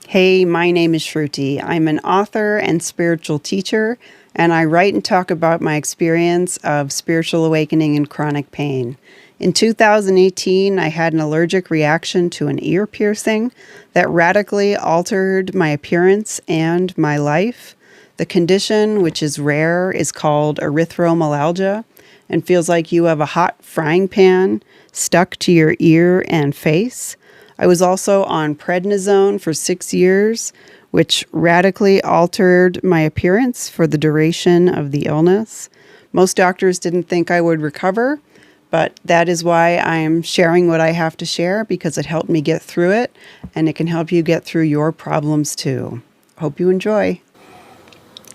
Hey, my name is Sruti. I'm an author and spiritual teacher, and I write and talk about my experience of spiritual awakening and chronic pain. In 2018, I had an allergic reaction to an ear piercing that radically altered my appearance and my life. The condition, which is rare, is called erythromelalgia and feels like you have a hot frying pan stuck to your ear and face. I was also on prednisone for 6 years, which radically altered my appearance for the duration of the illness. Most doctors didn't think I would recover, but that is why I'm sharing what I have to share, because it helped me get through it, and it can help you get through your problems too. Hope you enjoy.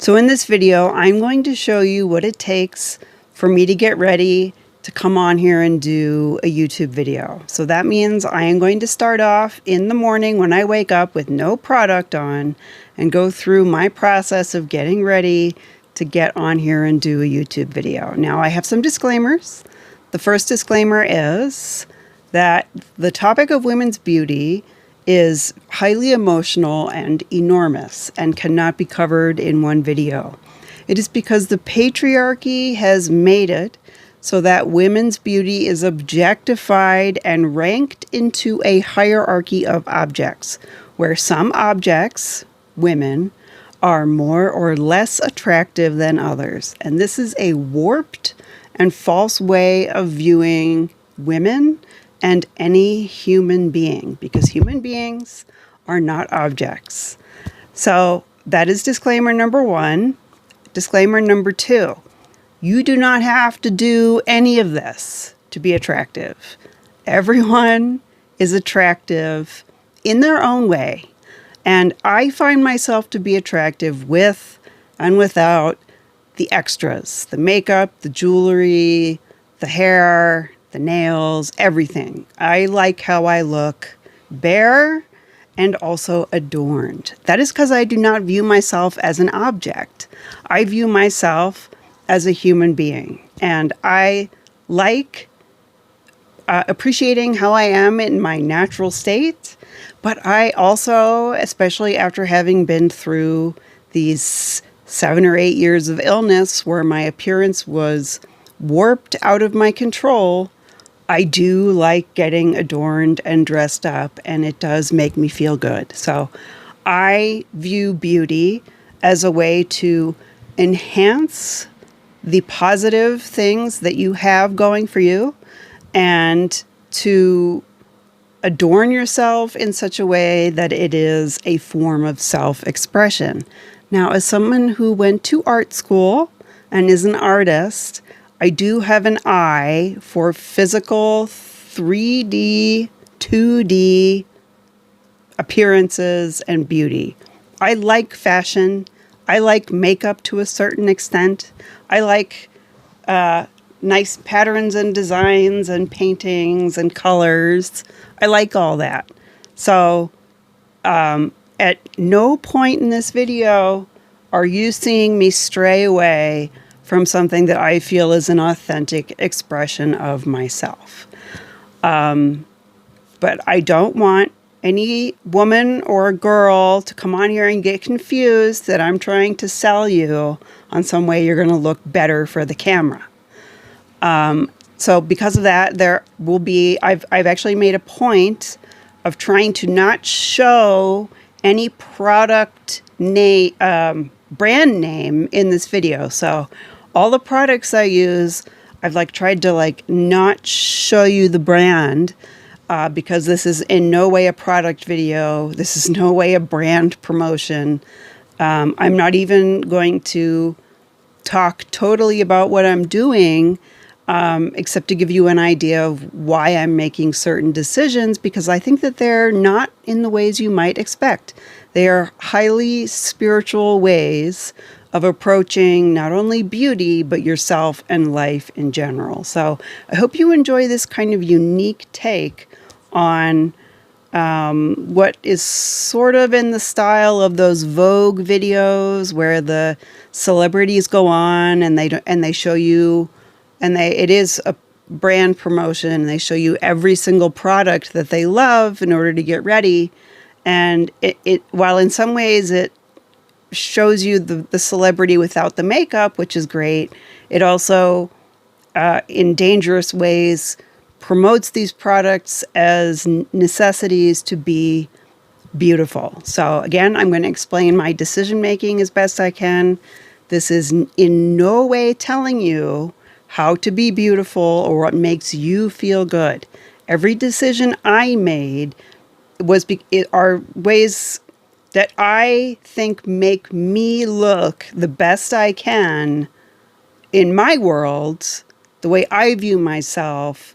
So in this video, I'm going to show you what it takes for me to get ready to come on here and do a YouTube video. So that means I am going to start off in the morning when I wake up with no product on and go through my process of getting ready to get on here and do a YouTube video. Now I have some disclaimers. The first disclaimer is that the topic of women's beauty is highly emotional and enormous and cannot be covered in one video. It is because the patriarchy has made it so that women's beauty is objectified and ranked into a hierarchy of objects, where some objects, women, are more or less attractive than others. And this is a warped and false way of viewing women and any human being, because human beings are not objects. So that is disclaimer number one. Disclaimer number two. You do not have to do any of this to be attractive. Everyone is attractive in their own way. And I find myself to be attractive with and without the extras, the makeup, the jewelry, the hair, the nails, everything. I like how I look bare and also adorned. That is because I do not view myself as an object. I view myself as a human being. And I like appreciating how I am in my natural state. But I also, especially after having been through these 7 or 8 years of illness where my appearance was warped out of my control, I do like getting adorned and dressed up, and it does make me feel good. So I view beauty as a way to enhance the positive things that you have going for you and to adorn yourself in such a way that it is a form of self-expression. Now, as someone who went to art school and is an artist, I do have an eye for physical 3D, 2D appearances and beauty. I like fashion. I like makeup to a certain extent. I like nice patterns and designs and paintings and colors. I like all that. So at no point in this video are you seeing me stray away from something that I feel is an authentic expression of myself. But I don't want any woman or girl to come on here and get confused that I'm trying to sell you on some way you're going to look better for the camera. So because of that, there will be, I've actually made a point of trying to not show any product name, brand name in this video. So all the products I use, I've tried to not show you the brand, because this is in no way a product video. This is no way a brand promotion. I'm not even going to talk totally about what I'm doing, except to give you an idea of why I'm making certain decisions, because I think that they're not in the ways you might expect. They are highly spiritual ways of approaching not only beauty, but yourself and life in general. So I hope you enjoy this kind of unique take on what is sort of in the style of those Vogue videos where the celebrities go on and they show you, and it is a brand promotion, and they show you every single product that they love in order to get ready. And it while in some ways it shows you the celebrity without the makeup, which is great, it also, in dangerous ways, promotes these products as necessities to be beautiful. So again, I'm going to explain my decision making as best I can. This is in no way telling you how to be beautiful or what makes you feel good. Every decision I made are ways that I think make me look the best I can in my world, the way I view myself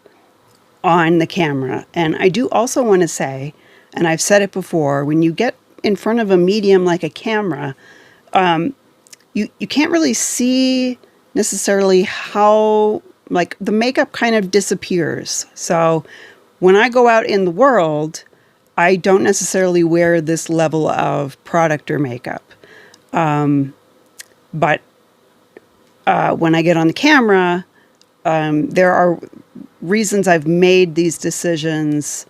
on the camera. And I do also want to say, and I've said it before, when you get in front of a medium like a camera, you can't really see necessarily how, like, the makeup kind of disappears. So when I go out in the world, I don't necessarily wear this level of product or makeup. But when I get on the camera, there are reasons I've made these decisions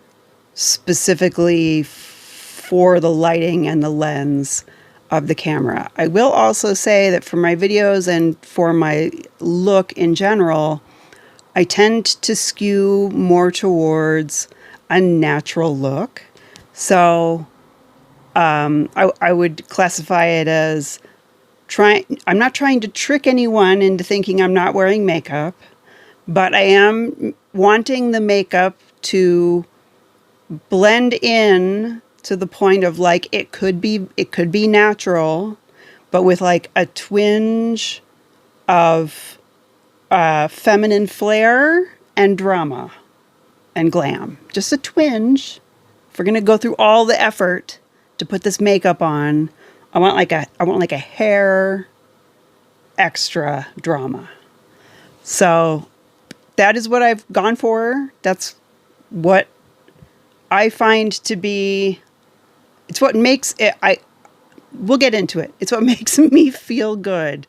specifically for the lighting and the lens of the camera. I will also say that for my videos and for my look in general, I tend to skew more towards a natural look. So I would classify it as I'm not trying to trick anyone into thinking I'm not wearing makeup, but I am wanting the makeup to blend in to the point of, like, it could be natural, but with like a twinge of feminine flair and drama and glam. Just a twinge. If we're gonna go through all the effort to put this makeup on, I want like a hair extra drama. So that is what I've gone for. That's what I find to be, it's what makes it, we'll get into it. It's what makes me feel good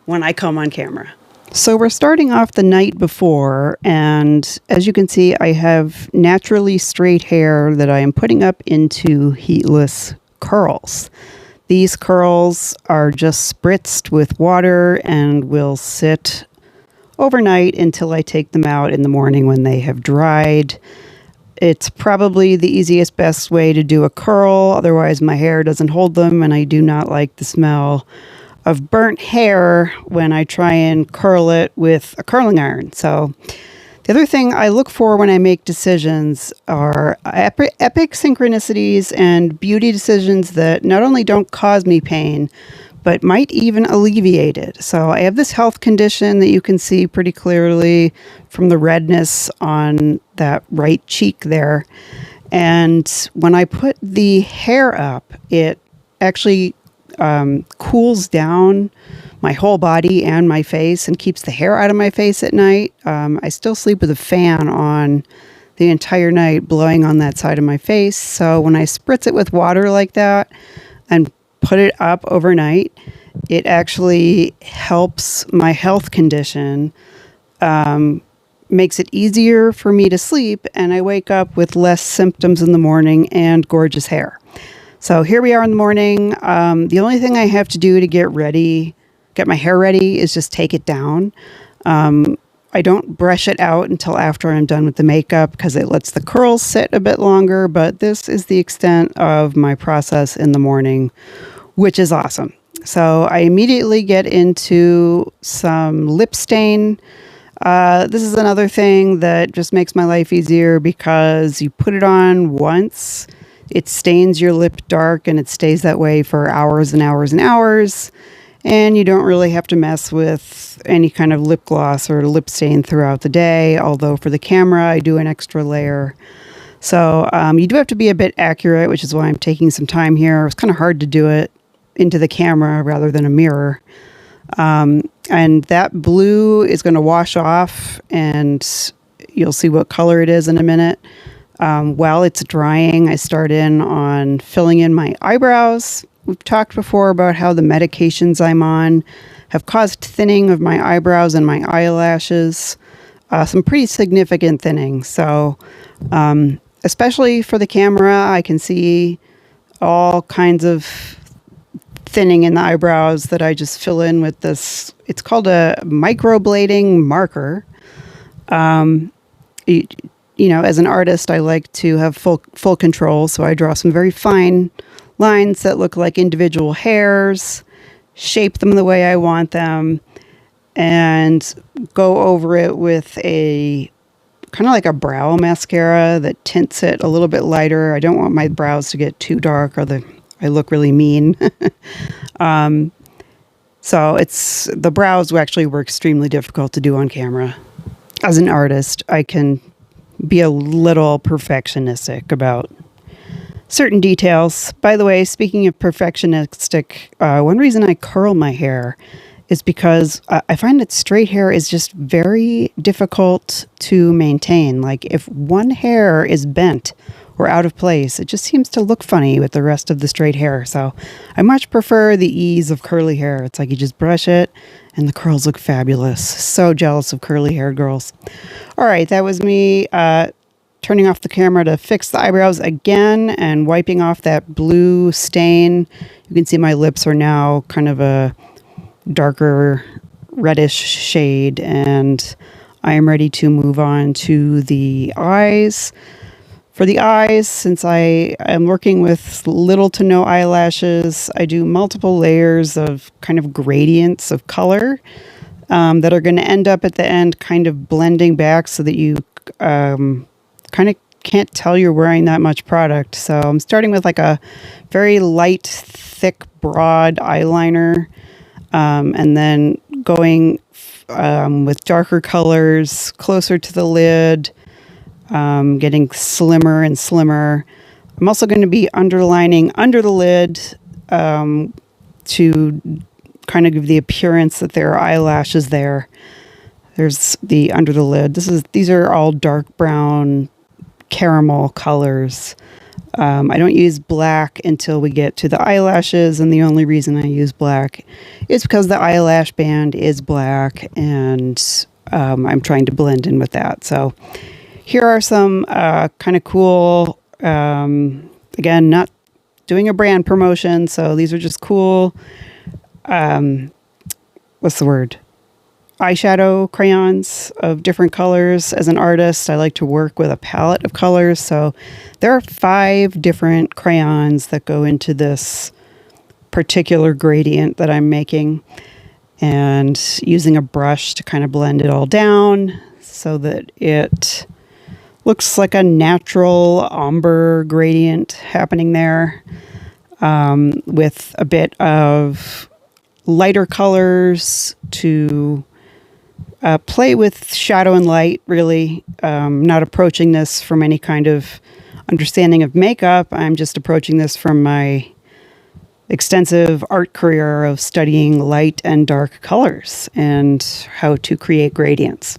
when I come on camera. So we're starting off the night before, and as you can see, I have naturally straight hair that I am putting up into heatless curls. These curls are just spritzed with water and will sit overnight until I take them out in the morning when they have dried. It's probably the easiest, best way to do a curl. Otherwise, my hair doesn't hold them, and I do not like the smell of burnt hair when I try and curl it with a curling iron. So the other thing I look for when I make decisions are epic synchronicities and beauty decisions that not only don't cause me pain, but might even alleviate it. So I have this health condition that you can see pretty clearly from the redness on that right cheek there. And when I put the hair up, it actually cools down my whole body and my face and keeps the hair out of my face at night. I still sleep with a fan on the entire night blowing on that side of my face. So when I spritz it with water like that and put it up overnight, it actually helps my health condition, makes it easier for me to sleep, and I wake up with less symptoms in the morning and gorgeous hair. So here we are in the morning. The only thing I have to do to get my hair ready, is just take it down. I don't brush it out until after I'm done with the makeup because it lets the curls sit a bit longer, but this is the extent of my process in the morning, which is awesome. So I immediately get into some lip stain. This is another thing that just makes my life easier because you put it on once, it stains your lip dark and it stays that way for hours and hours and hours. And you don't really have to mess with any kind of lip gloss or lip stain throughout the day. Although for the camera, I do an extra layer. So you do have to be a bit accurate, which is why I'm taking some time here. It was kind of hard to do it into the camera rather than a mirror. And that blue is going to wash off, and you'll see what color it is in a minute. While it's drying, I start in on filling in my eyebrows. We've talked before about how the medications I'm on have caused thinning of my eyebrows and my eyelashes, some pretty significant thinning. So especially for the camera, I can see all kinds of thinning in the eyebrows that I just fill in with this. It's called a microblading marker. You know, as an artist, I like to have full control, so I draw some very fine lines that look like individual hairs, shape them the way I want them, and go over it with a kind of like a brow mascara that tints it a little bit lighter. I don't want my brows to get too dark or I look really mean. So the brows actually were extremely difficult to do on camera. As an artist, I can be a little perfectionistic about certain details. By the way, speaking of perfectionistic, one reason I curl my hair is because I find that straight hair is just very difficult to maintain. Like if one hair is bent or out of place, it just seems to look funny with the rest of the straight hair. So I much prefer the ease of curly hair. It's like you just brush it and the curls look fabulous. So jealous of curly haired girls. All right, that was me turning off the camera to fix the eyebrows again and wiping off that blue stain. You can see my lips are now kind of a darker reddish shade, and I am ready to move on to the eyes. For the eyes, since I am working with little to no eyelashes, I do multiple layers of kind of gradients of color that are going to end up at the end kind of blending back so that you kind of can't tell you're wearing that much product. So I'm starting with like a very light, thick, broad eyeliner, and then going with darker colors closer to the lid, getting slimmer and slimmer. I'm also going to be underlining under the lid to kind of give the appearance that there are eyelashes there. There's the under the lid. These are all dark brown caramel colors. I don't use black until we get to the eyelashes, and the only reason I use black is because the eyelash band is black, and I'm trying to blend in with that. So here are some kind of cool, again, not doing a brand promotion, so these are just cool, what's the word? Eyeshadow crayons of different colors. As an artist, I like to work with a palette of colors. So there are 5 different crayons that go into this particular gradient that I'm making, and using a brush to kind of blend it all down so that it looks like a natural ombre gradient happening there, with a bit of lighter colors to play with shadow and light, really. Not approaching this from any kind of understanding of makeup. I'm just approaching this from my extensive art career of studying light and dark colors and how to create gradients.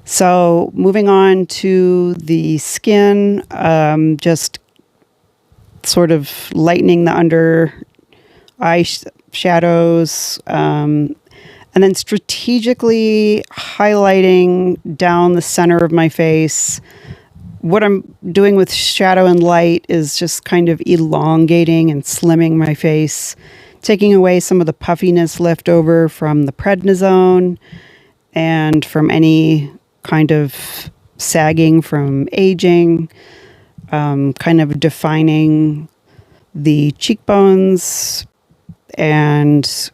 So moving on to the skin, just sort of lightening the under eye shadows, and then strategically highlighting down the center of my face. What I'm doing with shadow and light is just kind of elongating and slimming my face, taking away some of the puffiness left over from the prednisone and from any kind of sagging from aging, kind of defining the cheekbones and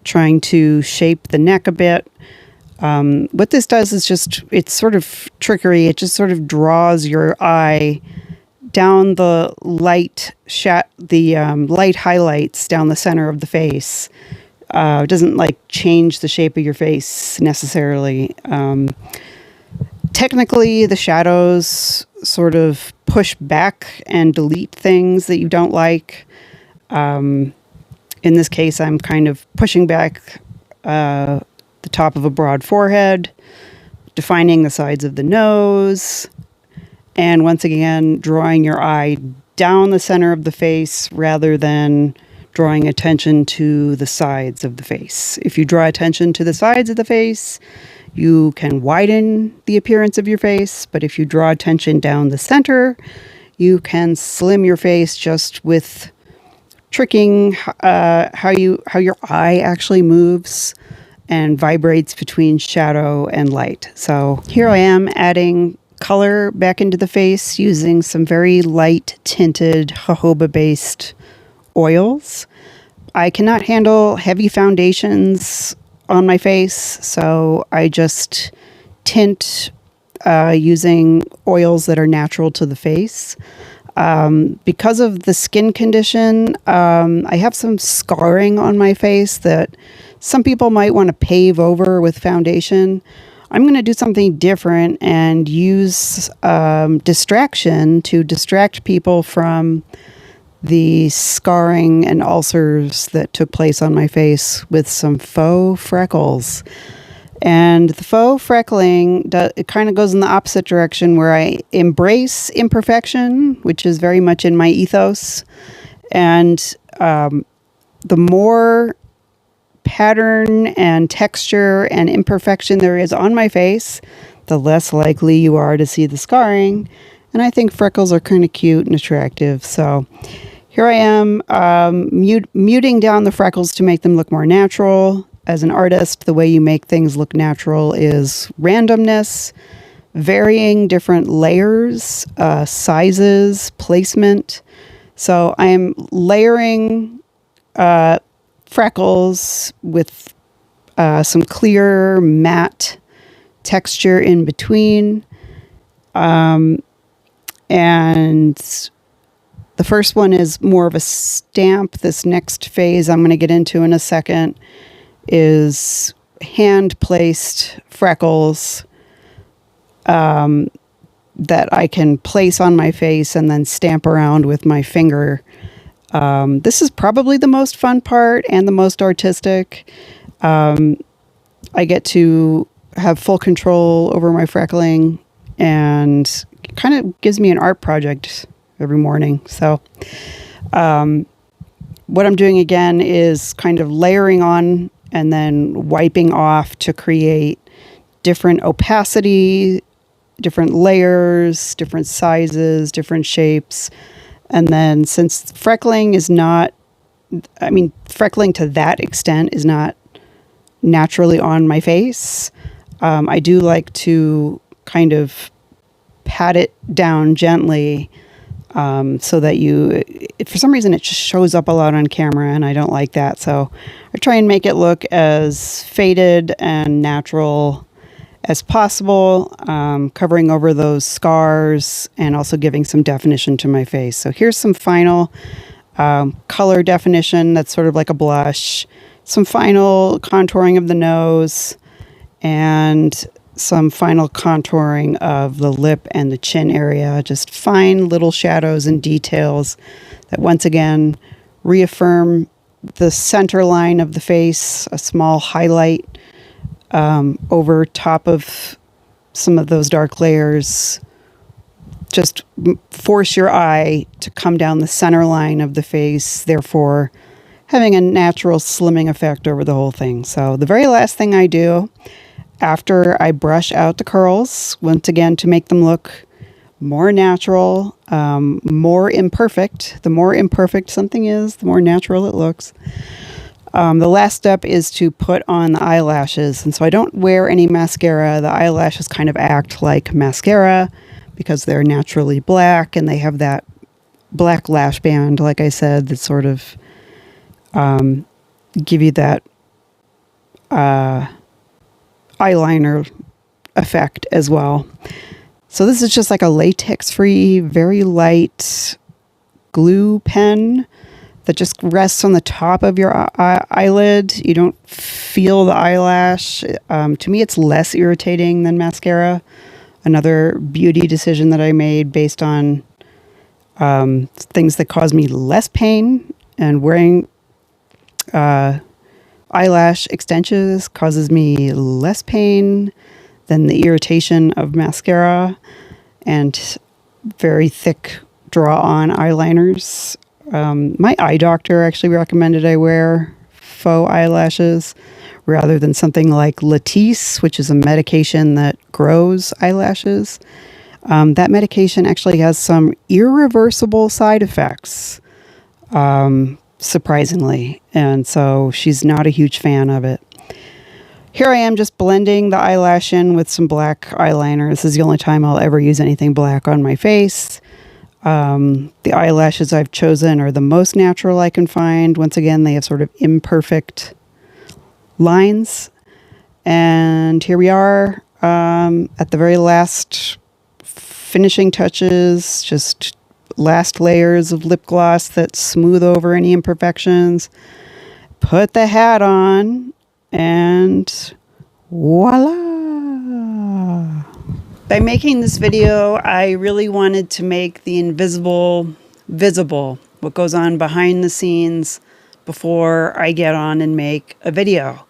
trying to shape the neck a bit. What this does is it's sort of trickery. It just sort of draws your eye down the light light highlights down the center of the face. It doesn't like change the shape of your face necessarily. Technically, the shadows sort of push back and delete things that you don't like. In this case, I'm kind of pushing back the top of a broad forehead, defining the sides of the nose, and once again, drawing your eye down the center of the face rather than drawing attention to the sides of the face. If you draw attention to the sides of the face, you can widen the appearance of your face, but if you draw attention down the center, You can slim your face just with tricking how your eye actually moves and vibrates between shadow and light. So here I am adding color back into the face using some very light tinted jojoba based oils. I cannot handle heavy foundations on my face, so I just tint using oils that are natural to the face. Because of the skin condition, I have some scarring on my face that some people might want to pave over with foundation. I'm going to do something different and use distraction to distract people from the scarring and ulcers that took place on my face with some faux freckles. And the faux freckling, it kind of goes in the opposite direction, where I embrace imperfection, which is very much in my ethos. And the more pattern and texture and imperfection there is on my face, the less likely you are to see the scarring. And I think freckles are kind of cute and attractive. So here I am muting down the freckles to make them look more natural. As an artist, the way you make things look natural is randomness, varying different layers, sizes, placement. So I am layering freckles with some clear matte texture in between. And the first one is more of a stamp. This next phase I'm going to get into in a second is hand-placed freckles that I can place on my face and then stamp around with my finger. This is probably the most fun part and the most artistic. I get to have full control over my freckling, and it kind of gives me an art project every morning. So what I'm doing again is kind of layering on and then wiping off to create different opacity, different layers, different sizes, different shapes. And then since freckling is not, freckling to that extent is not naturally on my face, I do like to kind of pat it down gently so that for some reason it just shows up a lot on camera, and I don't like that. So I try and make it look as faded and natural as possible, covering over those scars and also giving some definition to my face. So here's some final color definition that's sort of like a blush, some final contouring of the nose, and some final contouring of the lip and the chin area. Just fine little shadows and details that once again reaffirm the center line of the face, a small highlight over top of some of those dark layers. Just force your eye to come down the center line of the face, therefore having a natural slimming effect over the whole thing. So the very last thing I do after I brush out the curls, once again to make them look more natural, more imperfect. The more imperfect something is, the more natural it looks. The last step is to put on the eyelashes. And so I don't wear any mascara. The eyelashes kind of act like mascara because they're naturally black and they have that black lash band, like I said, that sort of give you that eyeliner effect as well. So this is just like a latex-free, very light glue pen that just rests on the top of your eyelid. You don't feel the eyelash. To me, it's less irritating than mascara. Another beauty decision that I made based on things that cause me less pain, and wearing eyelash extensions causes me less pain than the irritation of mascara and very thick draw-on eyeliners. My eye doctor actually recommended I wear faux eyelashes rather than something like Latisse, which is a medication that grows eyelashes. That medication actually has some irreversible side effects, surprisingly. And so she's not a huge fan of it. Here I am just blending the eyelash in with some black eyeliner. This is the only time I'll ever use anything black on my face. The eyelashes I've chosen are the most natural I can find. Once again, they have sort of imperfect lines. And here we are at the very last finishing touches, just last layers of lip gloss that smooth over any imperfections. Put the hat on, and voila! By making this video, I really wanted to make the invisible visible, what goes on behind the scenes before I get on and make a video,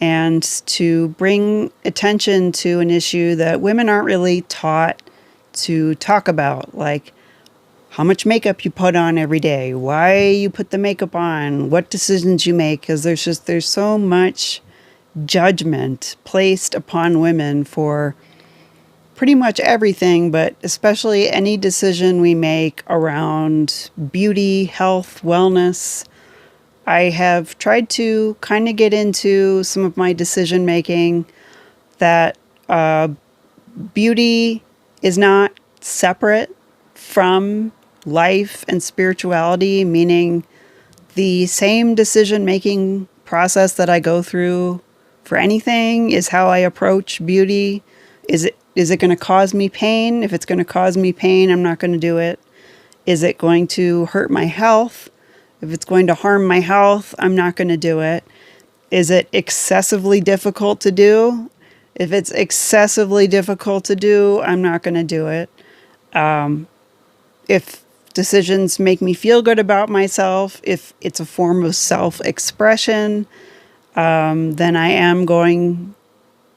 and to bring attention to an issue that women aren't really taught to talk about, like how much makeup you put on every day, why you put the makeup on, what decisions you make, because there's so much judgment placed upon women for pretty much everything, but especially any decision we make around beauty, health, wellness. I have tried to kind of get into some of my decision making that beauty is not separate from life and spirituality, meaning the same decision-making process that I go through for anything is how I approach beauty. Is it going to cause me pain? If it's going to cause me pain, I'm not going to do it. Is it going to hurt my health? If it's going to harm my health, I'm not going to do it. Is it excessively difficult to do? If it's excessively difficult to do, I'm not going to do it. If decisions make me feel good about myself, if it's a form of self-expression, then I am going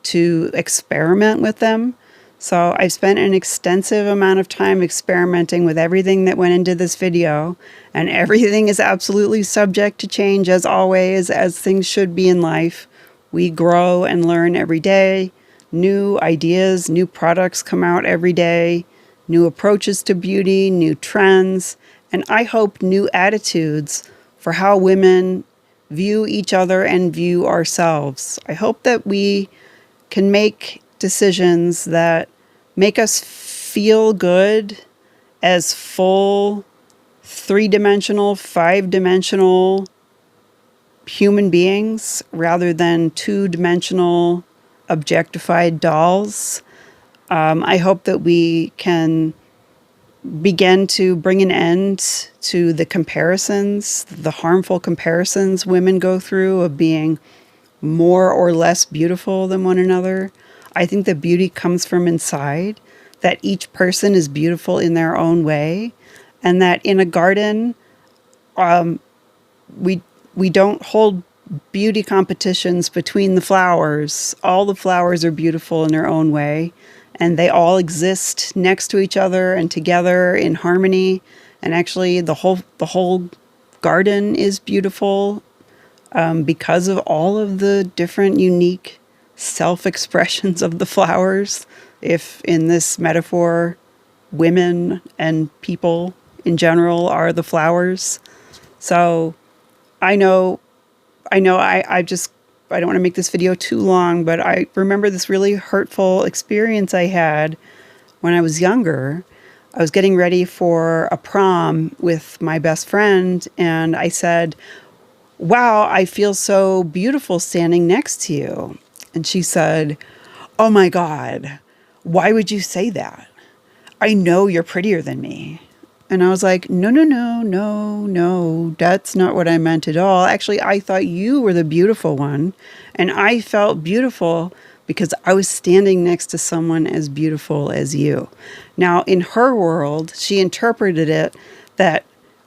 to experiment with them. So I've spent an extensive amount of time experimenting with everything that went into this video, and everything is absolutely subject to change, as always, as things should be in life. We grow and learn every day. New ideas, new products come out every day, new approaches to beauty, new trends, and I hope new attitudes for how women view each other and view ourselves. I hope that we can make decisions that make us feel good as full, three-dimensional, five-dimensional human beings rather than two-dimensional objectified dolls. I hope that we can begin to bring an end to the comparisons, the harmful comparisons women go through of being more or less beautiful than one another. I think that beauty comes from inside, that each person is beautiful in their own way, and that in a garden, we don't hold beauty competitions between the flowers. All the flowers are beautiful in their own way, and they all exist next to each other and together in harmony. And actually, the whole garden is beautiful because of all of the different unique self-expressions of the flowers. If in this metaphor, women and people in general are the flowers. So I don't want to make this video too long, but I remember this really hurtful experience I had when I was younger. I was getting ready for a prom with my best friend, and I said, "Wow, I feel so beautiful standing next to you." And she said, "Oh my God, why would you say that? I know you're prettier than me." And I was like, no, that's not what I meant at all. Actually, I thought you were the beautiful one. And I felt beautiful because I was standing next to someone as beautiful as you. Now, in her world, she interpreted it that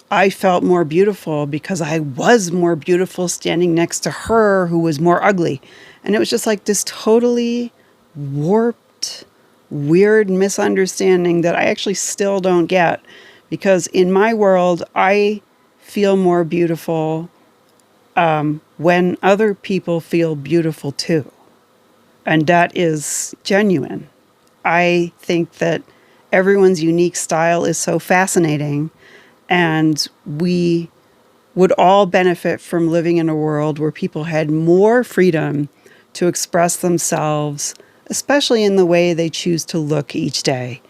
I felt more beautiful because I was more beautiful standing next to her who was more ugly. And it was just like this totally warped, weird misunderstanding that I actually still don't get. Because in my world, I feel more beautiful when other people feel beautiful too. And that is genuine. I think that everyone's unique style is so fascinating, and we would all benefit from living in a world where people had more freedom to express themselves, especially in the way they choose to look each day.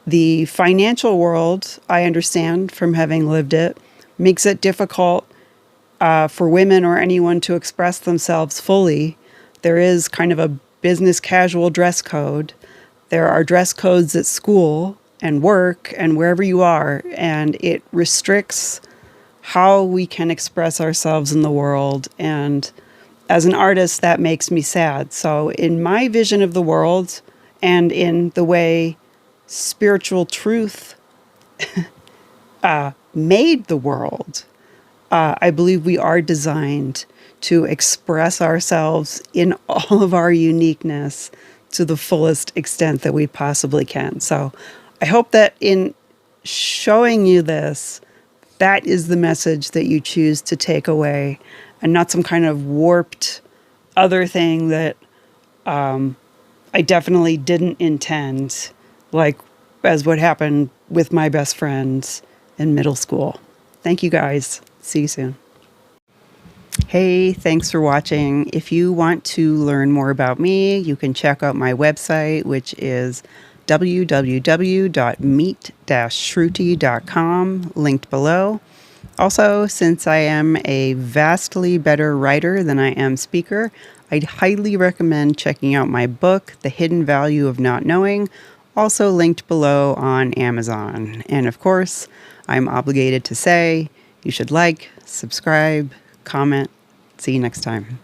The financial world, I understand from having lived it, makes it difficult for women or anyone to express themselves fully. There is kind of a business casual dress code. There are dress codes at school and work and wherever you are, and it restricts how we can express ourselves in the world. And as an artist, that makes me sad. So in my vision of the world and in the way spiritual truth made the world, I believe we are designed to express ourselves in all of our uniqueness to the fullest extent that we possibly can. So I hope that in showing you this, that is the message that you choose to take away, and not some kind of warped other thing that I definitely didn't intend, like as what happened with my best friends in middle school. Thank you guys. See you soon. Hey, thanks for watching. If you want to learn more about me, you can check out my website, which is www.meet-shruti.com, linked below. Also, since I am a vastly better writer than I am speaker, I'd highly recommend checking out my book, The Hidden Value of Not Knowing, also linked below on Amazon. And of course, I'm obligated to say you should like, subscribe, comment. See you next time.